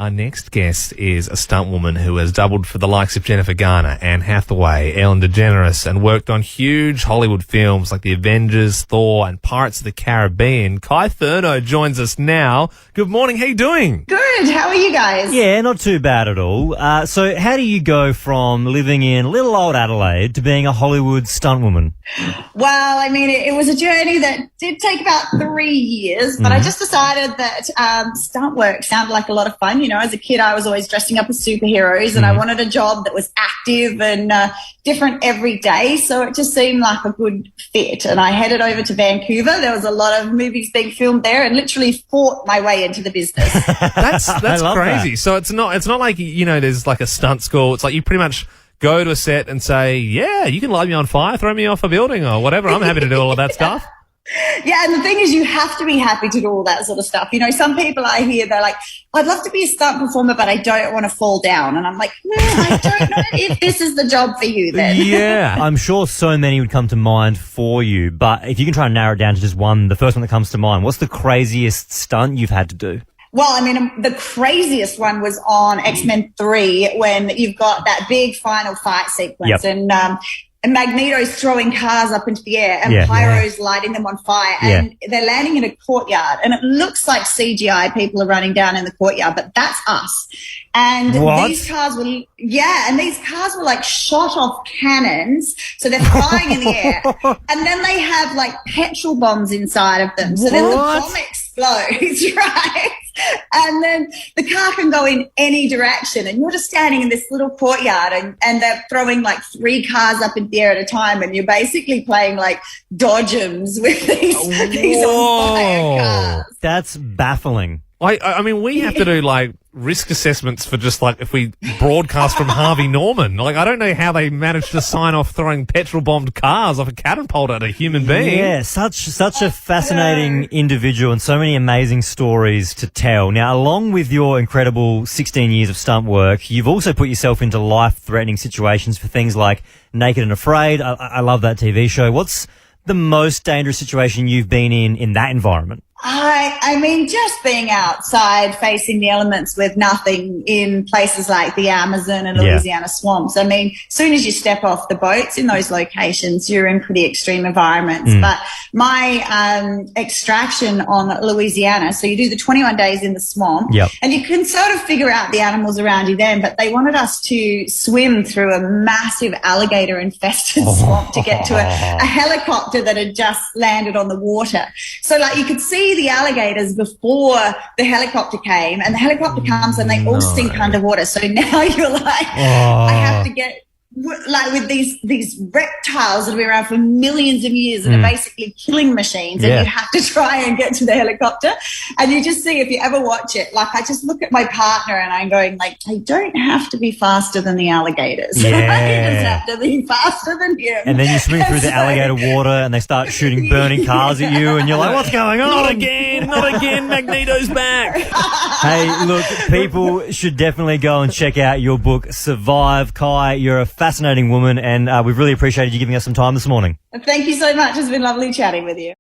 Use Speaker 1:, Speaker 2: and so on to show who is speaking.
Speaker 1: Our next guest is a stunt woman who has doubled for the likes of Jennifer Garner, Anne Hathaway, Ellen DeGeneres, and worked on huge Hollywood films like The Avengers, Thor, and Pirates of the Caribbean. Kai Furneaux joins us now. Good morning. How you doing?
Speaker 2: Good. How are you guys?
Speaker 3: Yeah, not too bad at all. So how do you go from living in little old Adelaide to being a Hollywood stunt woman?
Speaker 2: Well, I mean, it was a journey that did take about 3 years, but I just decided that stunt work sounded like a lot of fun. You know, as a kid, I was always dressing up as superheroes, and I wanted a job that was active and different every day. So it just seemed like a good fit. And I headed over to Vancouver. There was a lot of movies being filmed there, and literally fought my way into the business.
Speaker 1: That's crazy.
Speaker 3: That.
Speaker 1: So it's not like, you know, there's like a stunt school. It's like you pretty much go to a set and say, yeah, you can light me on fire, throw me off a building or whatever. I'm happy to do all of that stuff.
Speaker 2: Yeah, and the thing is, you have to be happy to do all that sort of stuff. You know, some people I hear, they're like, I'd love to be a stunt performer, but I don't want to fall down. And I'm like, I don't know if this is the job for you then.
Speaker 3: Yeah, I'm sure so many would come to mind for you. But if you can try and narrow it down to just one, the first one that comes to mind, what's the craziest stunt you've had to do?
Speaker 2: Well, I mean, the craziest one was on X-Men 3 when you've got that big final fight sequence and Magneto's throwing cars up into the air and Pyro's lighting them on fire and they're landing in a courtyard and it looks like CGI people are running down in the courtyard, but that's us. And these cars were, these cars were like shot off cannons. So they're flying in the air and then they have like petrol bombs inside of them. So then the bomb explodes, right? And then the car can go in any direction and you're just standing in this little courtyard and they're throwing like 3 cars up in the air at a time and you're basically playing like dodgems with these on fire cars.
Speaker 3: That's baffling.
Speaker 1: I mean, we have to do like risk assessments for just like if we broadcast from Harvey Norman. Like, I don't know how they managed to sign off throwing petrol bombed cars off a catapult at a human being.
Speaker 3: Yeah, such a fascinating individual and so many amazing stories to tell. Now, along with your incredible 16 years of stunt work, you've also put yourself into life-threatening situations for things like Naked and Afraid. I love that TV show. What's the most dangerous situation you've been in that environment?
Speaker 2: I mean, just being outside facing the elements with nothing in places like the Amazon and Louisiana swamps. I mean, as soon as you step off the boats in those locations, you're in pretty extreme environments. But my extraction on Louisiana, so you do the 21 days in the swamp and you can sort of figure out the animals around you then, but they wanted us to swim through a massive alligator-infested swamp to get to a helicopter that had just landed on the water. So, like, you could see the alligators before the helicopter came, and the helicopter comes and they all sink underwater. So now you're like, I have to get like with these reptiles that have been around for millions of years and are basically killing machines, and you have to try and get to the helicopter. And you just see, if you ever watch it, like I just look at my partner and I'm going like, I don't have to be faster than the alligators. I just have to be faster than you.
Speaker 3: And then you swim through the alligator water and they start shooting burning cars at you and you're like, what's going on?
Speaker 1: Not again, Magneto's back.
Speaker 3: Hey, look, people should definitely go and check out your book, Survive. Kai, you're a fascinating woman and we've really appreciated you giving us some time this morning.
Speaker 2: Thank you so much. It's been lovely chatting with you.